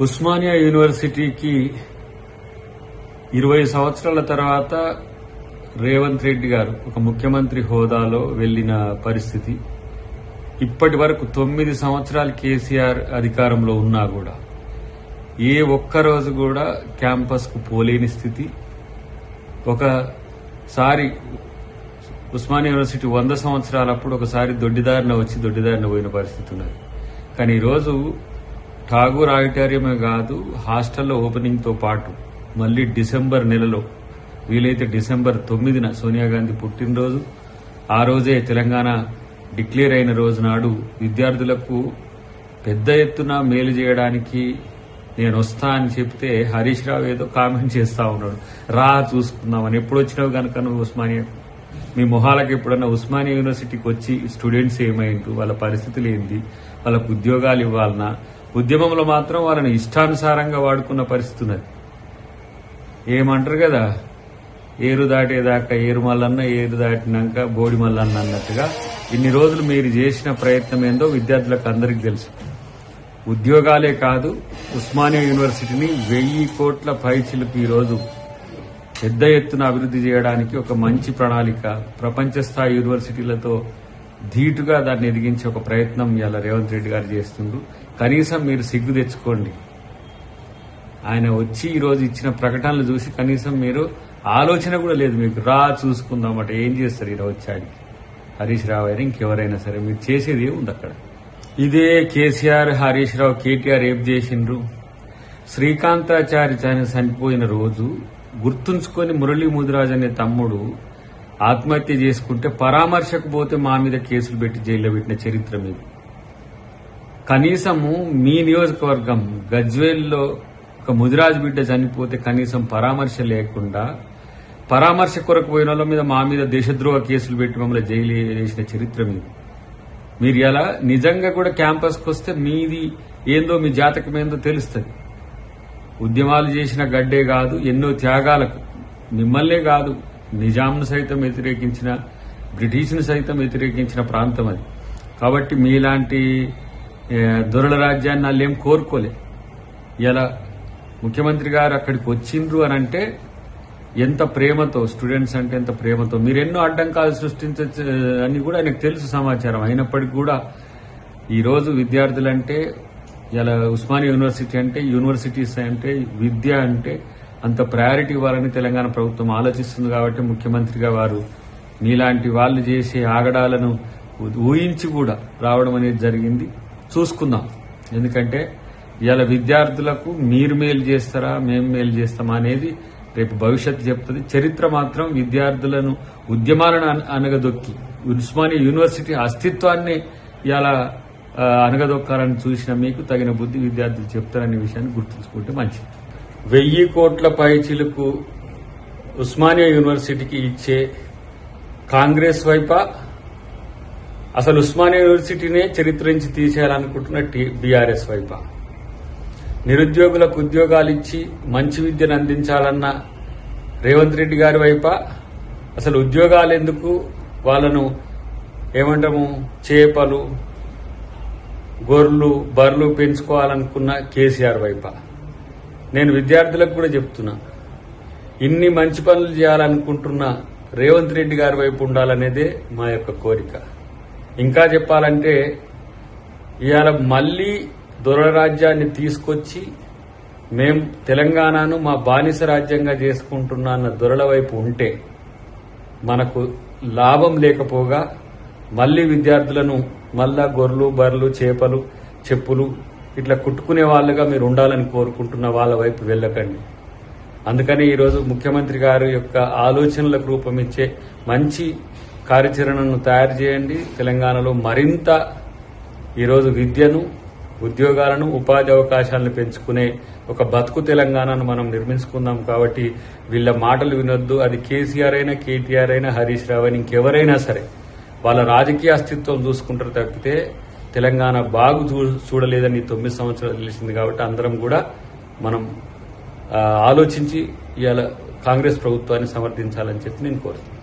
ఉస్మానియా యూనివర్సిటీకి 20 సంవత్సరాల తర్వాత రేవంత్ రెడ్డి గారు ఒక ముఖ్యమంత్రి హోదాలో వెళ్లిన పరిస్థితి. ఇప్పటి వరకు 9 సంవత్సరాలు కేసీఆర్ అధికారంలో ఉన్నా కూడా ఏ ఒక్కరోజు కూడా క్యాంపస్ కు పోలేని స్థితి. ఒకసారి ఉస్మానియా యూనివర్సిటీ 100 సంవత్సరాలప్పుడు ఒకసారి దొడ్డిదారిన వచ్చి దొడ్డిదారిన పోయిన పరిస్థితి ఉన్నది. కానీ ఈరోజు ఠాగూర్ ఆడిటోరియమే కాదు, హాస్టల్లో ఓపెనింగ్ తో పాటు మళ్లీ డిసెంబర్ నెలలో, వీలైతే డిసెంబర్ 9న సోనియా గాంధీ పుట్టినరోజు, ఆ రోజే తెలంగాణ డిక్లేర్ అయిన రోజు నాడు విద్యార్థులకు పెద్ద ఎత్తున మేలు చేయడానికి నేను వస్తా అని చెప్తే హరీష్ రావు ఏదో కామెంట్ చేస్తా ఉన్నాడు, రా చూసుకుందామని. ఎప్పుడు వచ్చినావు కనుక నువ్వు ఉస్మానియా, మీ మొహాలకు ఎప్పుడన్నా ఉస్మానియా యూనివర్సిటీకి వచ్చి స్టూడెంట్స్ ఏమైండ్రు, వాళ్ళ పరిస్థితులు ఏంది, వాళ్ళకు ఉద్యోగాలు ఇవ్వాలన్నా, ఉద్యమంలో మాత్రం వాళ్ళని ఇష్టానుసారంగా వాడుకున్న పరిస్థితి ఉన్నది. ఏమంటారు కదా, ఏరు దాటేదాకా ఏరు మల్లన్న, ఏరు దాటినాక బోడి మల్లన్న అన్నట్టుగా ఇన్ని రోజులు మీరు చేసిన ప్రయత్నం ఏందో విద్యార్థులకు అందరికీ తెలుసు. ఉద్యోగాలే కాదు, ఉస్మానియా యూనివర్సిటీని 1000 కోట్ల పైచిలకు ఈరోజు పెద్ద ఎత్తున అభివృద్ది చేయడానికి ఒక మంచి ప్రణాళిక, ప్రపంచ స్థాయి యూనివర్సిటీలతో ధీటుగా దాన్ని ఎదిగించే ఒక ప్రయత్నం ఇవాళ రేవంత్ రెడ్డి గారు చేస్తుండ్రు. కనీసం మీరు సిగ్గు తెచ్చుకోండి. ఆయన వచ్చి ఈరోజు ఇచ్చిన ప్రకటనలు చూసి కనీసం మీరు ఆలోచన కూడా లేదు మీకు, రా చూసుకుందామట. ఏం చేస్తారు ఈరోజు వచ్చాడికి? హరీష్ రావు అయినా ఇంకెవరైనా సరే మీరు చేసేది ఏముంది అక్కడ? ఇదే కేసీఆర్, హరీష్ రావు, కేటీఆర్ ఏం చేసిండ్రు? శ్రీకాంతాచారి చనిపోయిన రోజు గుర్తుంచుకొని మురళీ ముదిరాజ్ అనే తమ్ముడు ఆత్మహత్య చేసుకుంటే పరామర్శకు పోతే మా మీద కేసులు పెట్టి జైల్లో పెట్టిన చరిత్ర మీది. కనీసము మీ నియోజకవర్గం గజ్వేల్లో ఒక ముదిరాజ్ బిడ్డ చనిపోతే కనీసం పరామర్శ లేకుండా, పరామర్శ కొరకు పోయిన వాళ్ళ మీద మా మీద దేశద్రోహ కేసులు పెట్టి మమ్మల్ని జైలు వేసిన చరిత్ర మీది. మీరు ఎలా నిజంగా కూడా క్యాంపస్కి వస్తే మీది ఏందో, మీ జాతకం ఏందో తెలుస్తుంది. ఉద్యమాలు చేసిన గడ్డే కాదు, ఎన్నో త్యాగాలకు మిమ్మల్నే కాదు నిజాంను సైతం వ్యతిరేకించిన, బ్రిటిష్ను సైతం వ్యతిరేకించిన ప్రాంతం అది. కాబట్టి మీలాంటి దొరల రాజ్యాన్ని వాళ్ళు ఏం కోరుకోలే. ఇలా ముఖ్యమంత్రి గారు అక్కడికి వచ్చిండ్రు అని అంటే ఎంత ప్రేమతో, స్టూడెంట్స్ అంటే ఎంత ప్రేమతో, మీరెన్నో అడ్డంకాలు సృష్టించచ్చు అని కూడా ఆయనకు తెలుసు సమాచారం. అయినప్పటికీ కూడా ఈరోజు విద్యార్థులంటే, ఇలా ఉస్మానియా యూనివర్సిటీ అంటే, యూనివర్సిటీస్ అంటే, విద్య అంటే అంత ప్రయారిటీ ఇవ్వాలని తెలంగాణ ప్రభుత్వం ఆలోచిస్తుంది. కాబట్టి ముఖ్యమంత్రిగా వారు మీలాంటి వాళ్ళు చేసే ఆగడాలను ఊహించి కూడా రావడం అనేది జరిగింది. చూసుకుందాం. ఎందుకంటే ఇవాళ విద్యార్థులకు మీరు మేలు చేస్తారా, మేము మేలు చేస్తామా అనేది రేపు భవిష్యత్తు చెప్తుంది. చరిత్ర మాత్రం విద్యార్థులను, ఉద్యమాలను అనగదొక్కి ఉస్మానియా యూనివర్సిటీ అస్తిత్వాన్ని ఇవాళ అనగదొక్కాలని చూసిన మీకు తగిన బుద్ధి విద్యార్థులు చెప్తారనే విషయాన్ని గుర్తుంచుకుంటే మంచిది. 1000 కోట్ల పైచిలకు ఉస్మానియా యూనివర్సిటీకి ఇచ్చే కాంగ్రెస్ వైపా, అసలు ఉస్మానియా యూనివర్సిటీనే చరిత్ర నుంచి తీసేయాలనుకుంటున్న బీఆర్ఎస్ వైపా, నిరుద్యోగులకు ఉద్యోగాలు ఇచ్చి మంచి విద్యను అందించాలన్న రేవంత్ రెడ్డి గారి వైపా, అసలు ఉద్యోగాలు ఎందుకు, వాళ్ళను ఏమంటాము చేపలు, గొర్రెలు, బర్రెలు పెంచుకోవాలనుకున్న కేసీఆర్ వైపా. నేను విద్యార్థులకు కూడా చెప్తున్నా, ఇన్ని మంచి పనులు చేయాలనుకుంటున్న రేవంత్ రెడ్డి గారి వైపు ఉండాలనేదే మా యొక్క కోరిక. ఇంకా చెప్పాలంటే ఇవాళ మళ్లీ దొరల రాజ్యాన్ని తీసుకొచ్చి మేం తెలంగాణను మా బానిస రాజ్యంగా చేసుకుంటున్నా అన్న దొరల వైపు ఉంటే మనకు లాభం లేకపోగా, మళ్లీ విద్యార్థులను మళ్ళా గొర్రెలు, బర్రెలు, చేపలు, చెప్పులు ఇట్లా కుట్టుకునే వాళ్ళుగా మీరు ఉండాలని కోరుకుంటున్న వాళ్ళ వైపు వెళ్ళకండి. అందుకని ఈరోజు ముఖ్యమంత్రి గారి యొక్క ఆలోచనలకు రూపమిచ్చే మంచి కార్యాచరణను తయారు చేయండి. తెలంగాణలో మరింత ఈరోజు విద్యను, ఉద్యోగాలను, ఉపాధి అవకాశాలను పెంచుకునే ఒక బతుకు తెలంగాణను మనం నిర్మించుకుందాం. కాబట్టి వీళ్ళ మాటలు వినొద్దు. అది కేసీఆర్ అయినా, కేటీఆర్ అయినా, హరీష్ రావు అయినా, ఇంకెవరైనా సరే వాళ్ళ రాజకీయ అస్తిత్వం చూసుకుంటారు తప్పితే తెలంగాణ బాగు చూడలేదని 9 సంవత్సరాలు తెలిసింది. కాబట్టి అందరం కూడా మనం ఆలోచించి ఇవాళ కాంగ్రెస్ ప్రభుత్వాన్ని సమర్థించాలని చెప్పి నేను కోరుతున్నాను.